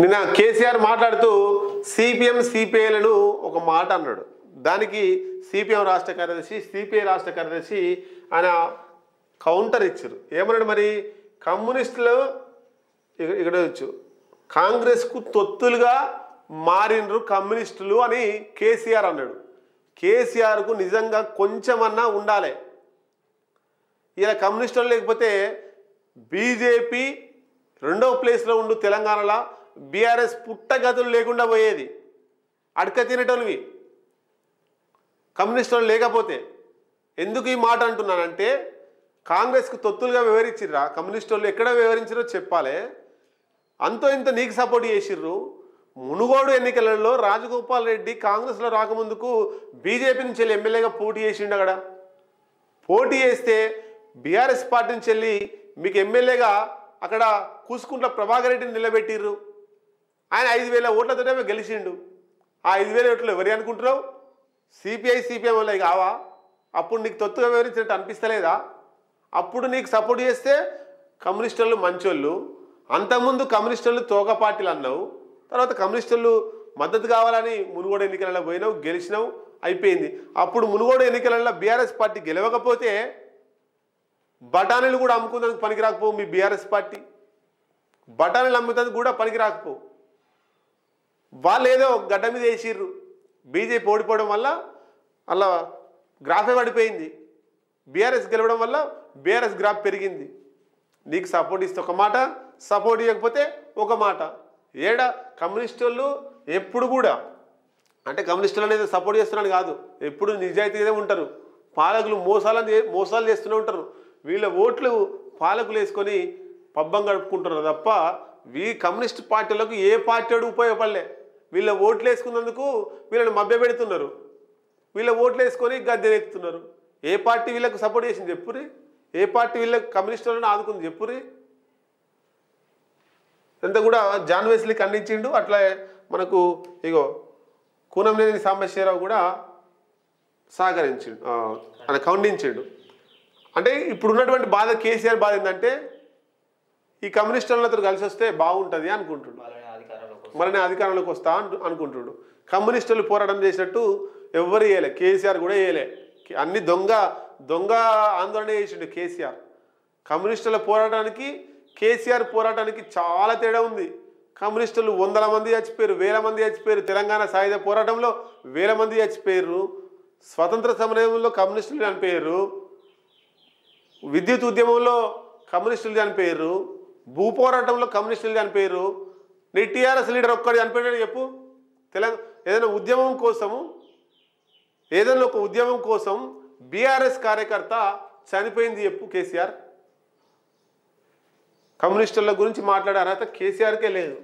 నిన్న కేసీఆర్ మాట్లాడుతూ సిపిఎం సిపిఐలను ఒక మాట అన్నాడు. దానికి సిపిఎం రాష్ట్ర కార్యదర్శి సిపిఐ రాష్ట్ర కార్యదర్శి ఆయన కౌంటర్ ఇచ్చారు. ఏమన్నాడు మరి? కమ్యూనిస్టులు ఇక్కడ వచ్చు కాంగ్రెస్కు తొత్తులుగా మారినరు కమ్యూనిస్టులు అని కేసీఆర్ అన్నాడు. కేసీఆర్కు నిజంగా కొంచెమన్నా ఉండాలి. ఇలా కమ్యూనిస్టులు లేకపోతే బీజేపీ రెండవ ప్లేస్లో ఉండు తెలంగాణలో బీఆర్ఎస్ పుట్టగతులు లేకుండా పోయేది. అడక తినేటోనివి కమ్యూనిస్టులు లేకపోతే. ఎందుకు ఈ మాట అంటున్నానంటే కాంగ్రెస్కు తొత్తులుగా వివరించిర్రా కమ్యూనిస్టులు ఎక్కడ వివరించారో చెప్పాలి. అంతో ఇంత నీకు సపోర్ట్ చేసిర్రు. మునుగోడు ఎన్నికలలో రాజగోపాల్ రెడ్డి కాంగ్రెస్లో రాకముందుకు బీజేపీ నుంచి వెళ్ళి ఎమ్మెల్యేగా పోటీ చేసిండు. అక్కడ పోటీ చేస్తే బీఆర్ఎస్ పార్టీ నుంచి వెళ్ళి మీకు ఎమ్మెల్యేగా అక్కడ కూసుకుంట్ల ప్రభాకర్ రెడ్డిని నిలబెట్టిర్రు. ఆయన 5,000 ఓట్లతోనే గెలిచిండు. ఆ 5,000 ఓట్లు ఎవరి అనుకుంటున్నావు? సిపిఐ సిపిఎం వల్ల కావా? అప్పుడు నీకు తొత్తుగా వివరించినట్టు అనిపిస్తలేదా? అప్పుడు నీకు సపోర్ట్ చేస్తే కమ్యూనిస్టులు మంచోళ్ళు, అంతకుముందు కమ్యూనిస్టులు తోక పార్టీలు అన్నావు, తర్వాత కమ్యూనిస్టులు మద్దతు కావాలని మునుగోడు ఎన్నికలలో పోయినావు, గెలిచినావు, అయిపోయింది. అప్పుడు మునుగోడు ఎన్నికలలో బీఆర్ఎస్ పార్టీ గెలవకపోతే బఠానీలు కూడా అమ్ముకునేందుకు పనికి రాకపోవు. మీ బీఆర్ఎస్ పార్టీ బఠానీలు అమ్ముతుంది కూడా పనికి రాకపోవు. వాళ్ళు ఏదో గడ్డ మీద వేసిర్రు. బీజేపీ ఓడిపోవడం వల్ల అలా గ్రాఫే పడిపోయింది. బీఆర్ఎస్ గెలవడం వల్ల బీఆర్ఎస్ గ్రాఫ్ పెరిగింది. నీకు సపోర్ట్ ఇస్తే ఒక మాట, సపోర్ట్ ఇవ్వకపోతే ఒక మాట. ఏడా కమ్యూనిస్టులు ఎప్పుడు కూడా అంటే కమ్యూనిస్టులు అనేది సపోర్ట్ చేస్తున్నాను కాదు, ఎప్పుడు నిజాయితీగా ఉంటారు. పాలకులు మోసాలు చేస్తూనే ఉంటారు. వీళ్ళ ఓట్లు పాలకులు వేసుకొని పబ్బం గడుపుకుంటున్నారు తప్ప కమ్యూనిస్ట్ పార్టీలకు ఏ పార్టీ ఉపయోగపడలే. వీళ్ళ ఓట్లు వేసుకున్నందుకు వీళ్ళని మభ్యపెడుతున్నారు. వీళ్ళ ఓట్లు వేసుకొని గద్దెనెత్తుతున్నారు. ఏ పార్టీ వీళ్ళకు సపోర్ట్ చేసింది చెప్పురి? ఏ పార్టీ వీళ్ళకి కమ్యూనిస్టులను ఆదుకుంది చెప్పురి? అంతా కూడా జాన్ వెస్లీ ఖండించిండు. అట్లా మనకు ఇగో కూనంనేని సాంబశివరావు కూడా సహకరించిండు, ఆయన ఖండించిండు. అంటే ఇప్పుడు ఉన్నటువంటి బాధ కేసీఆర్ బాధ ఏంటంటే ఈ కమ్యూనిస్టులతో కలిసి వస్తే బాగుంటుంది అనుకుంటున్నాడు. మరనే అధికారంలోకి వస్తా అనుకుంటున్నాడు. కమ్యూనిస్టులు పోరాటం చేసినట్టు ఎవరు వేయలే, కేసీఆర్ కూడా వేయలే. అన్ని దొంగ ఆందోళన చేసిండు కేసీఆర్. కమ్యూనిస్టుల పోరాటానికి కేసీఆర్ పోరాటానికి చాలా తేడా ఉంది. కమ్యూనిస్టులు 100 మంది చచ్చిపోయారు, 1000 మంది చచ్చిపోయారు. తెలంగాణ సాయుధ పోరాటంలో 1000 మంది చచ్చిపోయారు. స్వతంత్ర సమరంలో కమ్యూనిస్టులు చనిపోయారు. విద్యుత్ ఉద్యమంలో కమ్యూనిస్టులు చనిపోయారు. భూ పోరాటంలో కమ్యూనిస్టులు చనిపోయారు. నీ టీఆర్ఎస్ లీడర్ ఒక్కడు చనిపోయాడు చెప్పు? ఏదైనా ఒక ఉద్యమం కోసం బీఆర్ఎస్ కార్యకర్త చనిపోయింది చెప్పు కేసీఆర్? కమ్యూనిస్టుల గురించి మాట్లాడే అర్హత కేసీఆర్కే లేదు.